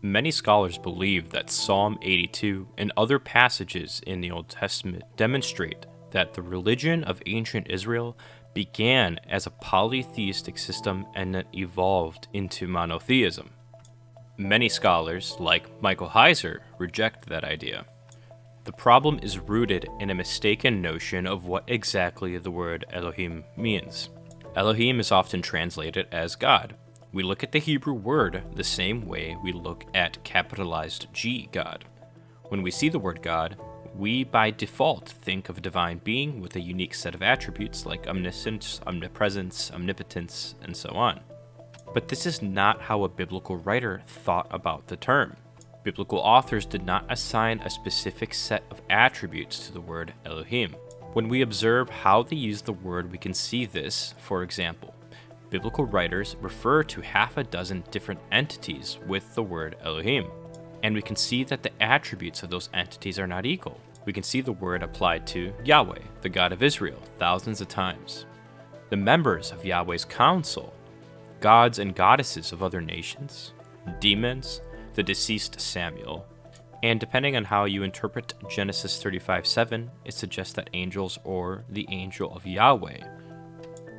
Many scholars believe that Psalm 82 and other passages in the Old Testament demonstrate that the religion of ancient Israel began as a polytheistic system and then evolved into monotheism. Many scholars, like Michael Heiser, reject that idea. The problem is rooted in a mistaken notion of what exactly the word Elohim means. Elohim is often translated as God. We look at the Hebrew word the same way we look at capitalized G, God. When we see the word God, we by default think of a divine being with a unique set of attributes like omniscience, omnipresence, omnipotence, and so on. But this is not how a biblical writer thought about the term. Biblical authors did not assign a specific set of attributes to the word Elohim. When we observe how they use the word, we can see this. For example, biblical writers refer to half a dozen different entities with the word Elohim, and we can see that the attributes of those entities are not equal. We can see the word applied to Yahweh, the God of Israel, thousands of times. The members of Yahweh's council, gods and goddesses of other nations, demons, the deceased Samuel, and depending on how you interpret Genesis 35:7, it suggests that angels or the angel of Yahweh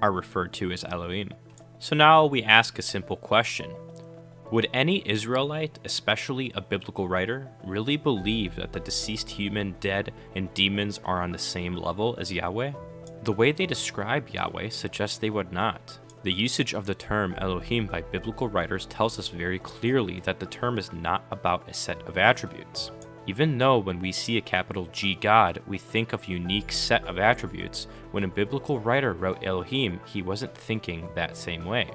are referred to as Elohim. So now we ask a simple question. Would any Israelite, especially a biblical writer, really believe that the deceased human, dead, and demons are on the same level as Yahweh? The way they describe Yahweh suggests they would not. The usage of the term Elohim by biblical writers tells us very clearly that the term is not about a set of attributes. Even though when we see a capital G God, we think of unique set of attributes, when a biblical writer wrote Elohim, he wasn't thinking that same way.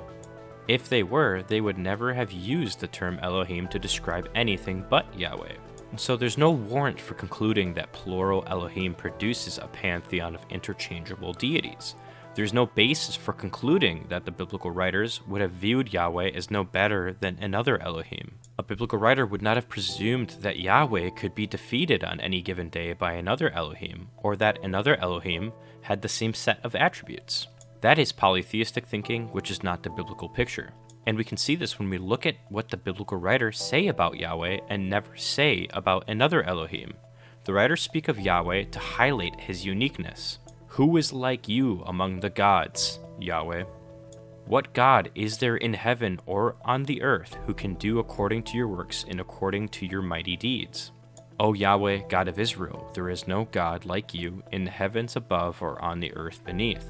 If they were, they would never have used the term Elohim to describe anything but Yahweh. And so there's no warrant for concluding that plural Elohim produces a pantheon of interchangeable deities. There's no basis for concluding that the biblical writers would have viewed Yahweh as no better than another Elohim. A biblical writer would not have presumed that Yahweh could be defeated on any given day by another Elohim, or that another Elohim had the same set of attributes. That is polytheistic thinking, which is not the biblical picture. And we can see this when we look at what the biblical writers say about Yahweh and never say about another Elohim. The writers speak of Yahweh to highlight his uniqueness. Who is like you among the gods, Yahweh? What God is there in heaven or on the earth who can do according to your works and according to your mighty deeds? O Yahweh, God of Israel, there is no God like you in the heavens above or on the earth beneath.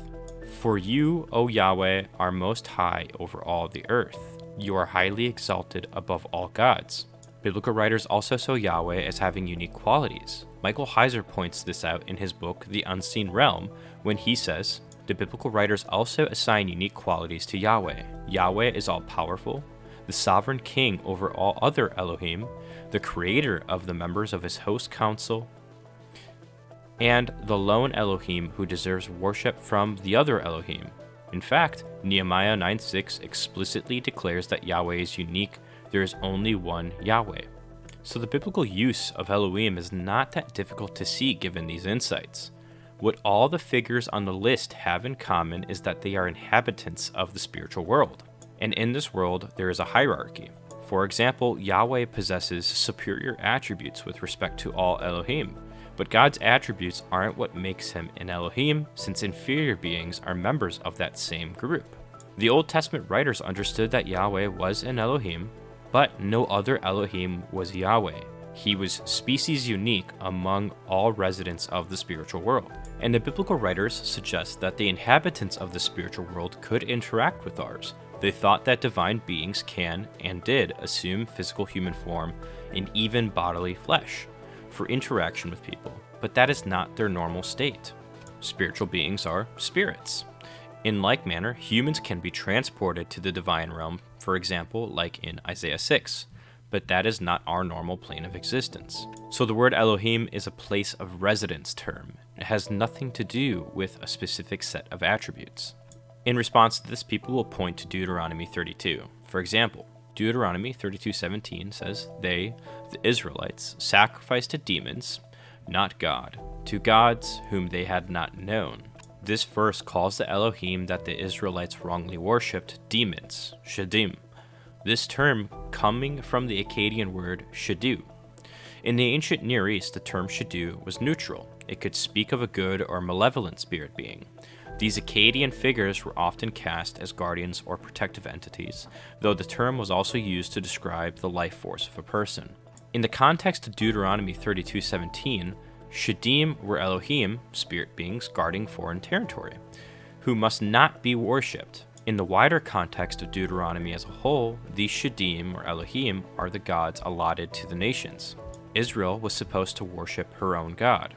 For you, O Yahweh, are most high over all the earth. You are highly exalted above all gods. Biblical writers also saw Yahweh as having unique qualities. Michael Heiser points this out in his book, The Unseen Realm, when he says, the biblical writers also assign unique qualities to Yahweh. Yahweh is all-powerful, the sovereign king over all other Elohim, the creator of the members of his host council, and the lone Elohim who deserves worship from the other Elohim. In fact, Nehemiah 9:6 explicitly declares that Yahweh is unique. There is only one Yahweh. So the biblical use of Elohim is not that difficult to see given these insights. What all the figures on the list have in common is that they are inhabitants of the spiritual world. And in this world, there is a hierarchy. For example, Yahweh possesses superior attributes with respect to all Elohim. But God's attributes aren't what makes him an Elohim, since inferior beings are members of that same group. The Old Testament writers understood that Yahweh was an Elohim, but no other Elohim was Yahweh. He was species unique among all residents of the spiritual world. And the biblical writers suggest that the inhabitants of the spiritual world could interact with ours. They thought that divine beings can, and did, assume physical human form and even bodily flesh for interaction with people, but that is not their normal state. Spiritual beings are spirits. In like manner, humans can be transported to the divine realm, for example, like in Isaiah 6, but that is not our normal plane of existence. So the word Elohim is a place of residence term. It has nothing to do with a specific set of attributes. In response to this, people will point to Deuteronomy 32. For example, Deuteronomy 32:17 says, they, the Israelites, sacrificed to demons, not God, to gods whom they had not known. This verse calls the Elohim that the Israelites wrongly worshipped demons, shedim. this term coming from the Akkadian word shedu. In the ancient Near East, the term shedu was neutral. It could speak of a good or malevolent spirit being. These Akkadian figures were often cast as guardians or protective entities, though the term was also used to describe the life force of a person. In the context of Deuteronomy 32:17, shedim were Elohim, spirit beings guarding foreign territory, who must not be worshipped. In the wider context of Deuteronomy as a whole, these shedim or Elohim are the gods allotted to the nations. Israel was supposed to worship her own God.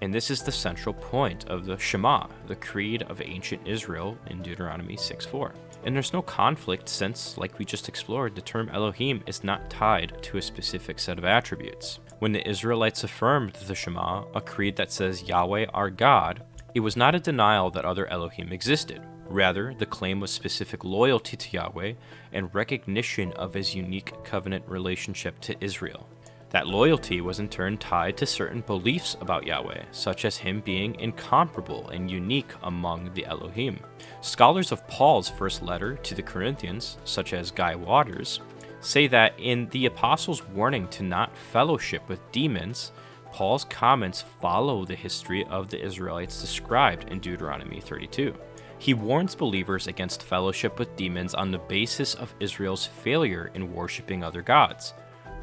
And this is the central point of the Shema, the creed of ancient Israel in Deuteronomy 6:4. And there's no conflict since, like we just explored, the term Elohim is not tied to a specific set of attributes. When the Israelites affirmed the Shema, a creed that says Yahweh our God, it was not a denial that other Elohim existed. Rather, the claim was specific loyalty to Yahweh and recognition of his unique covenant relationship to Israel. That loyalty was in turn tied to certain beliefs about Yahweh, such as him being incomparable and unique among the Elohim. Scholars of Paul's first letter to the Corinthians, such as Guy Waters, say that in the apostles' warning to not fellowship with demons, Paul's comments follow the history of the Israelites described in Deuteronomy 32. He warns believers against fellowship with demons on the basis of Israel's failure in worshiping other gods.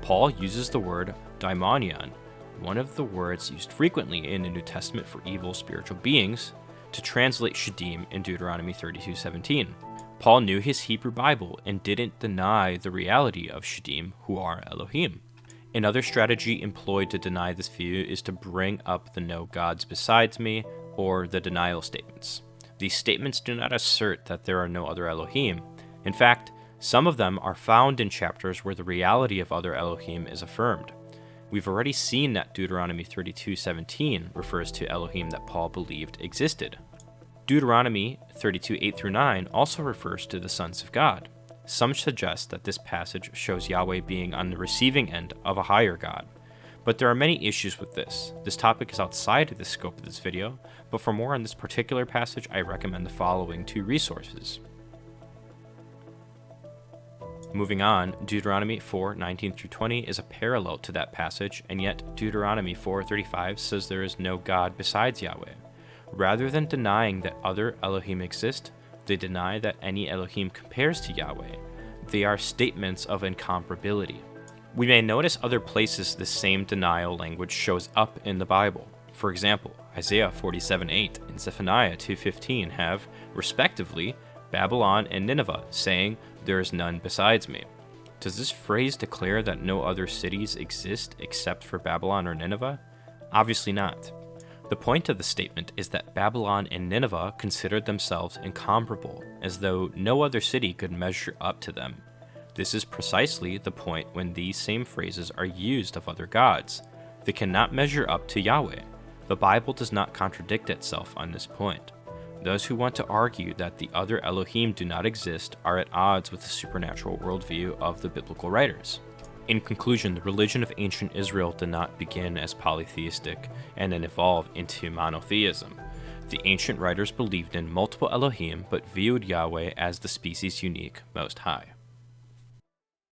Paul uses the word daimonion, one of the words used frequently in the New Testament for evil spiritual beings, to translate shedim in Deuteronomy 32:17. Paul knew his Hebrew Bible and didn't deny the reality of shedim, who are Elohim. Another strategy employed to deny this view is to bring up the no gods besides me, or the denial statements. These statements do not assert that there are no other Elohim. In fact, some of them are found in chapters where the reality of other Elohim is affirmed. We've already seen that Deuteronomy 32:17 refers to Elohim that Paul believed existed. Deuteronomy 32:8-9 also refers to the sons of God. Some suggest that this passage shows Yahweh being on the receiving end of a higher God. But there are many issues with this. This topic is outside of the scope of this video, but for more on this particular passage, I recommend the following two resources. Moving on, Deuteronomy 4:19-20 is a parallel to that passage, and yet Deuteronomy 4:35 says there is no God besides Yahweh. Rather than denying that other Elohim exist, they deny that any Elohim compares to Yahweh. They are statements of incomparability. We may notice other places the same denial language shows up in the Bible. For example, Isaiah 47:8 and Zephaniah 2:15 have, respectively, Babylon and Nineveh, saying, "There is none besides me." Does this phrase declare that no other cities exist except for Babylon or Nineveh? Obviously not. The point of the statement is that Babylon and Nineveh considered themselves incomparable, as though no other city could measure up to them. This is precisely the point when these same phrases are used of other gods. They cannot measure up to Yahweh. The Bible does not contradict itself on this point. Those who want to argue that the other Elohim do not exist are at odds with the supernatural worldview of the biblical writers. In conclusion, the religion of ancient Israel did not begin as polytheistic and then evolve into monotheism. The ancient writers believed in multiple Elohim but viewed Yahweh as the species unique Most High.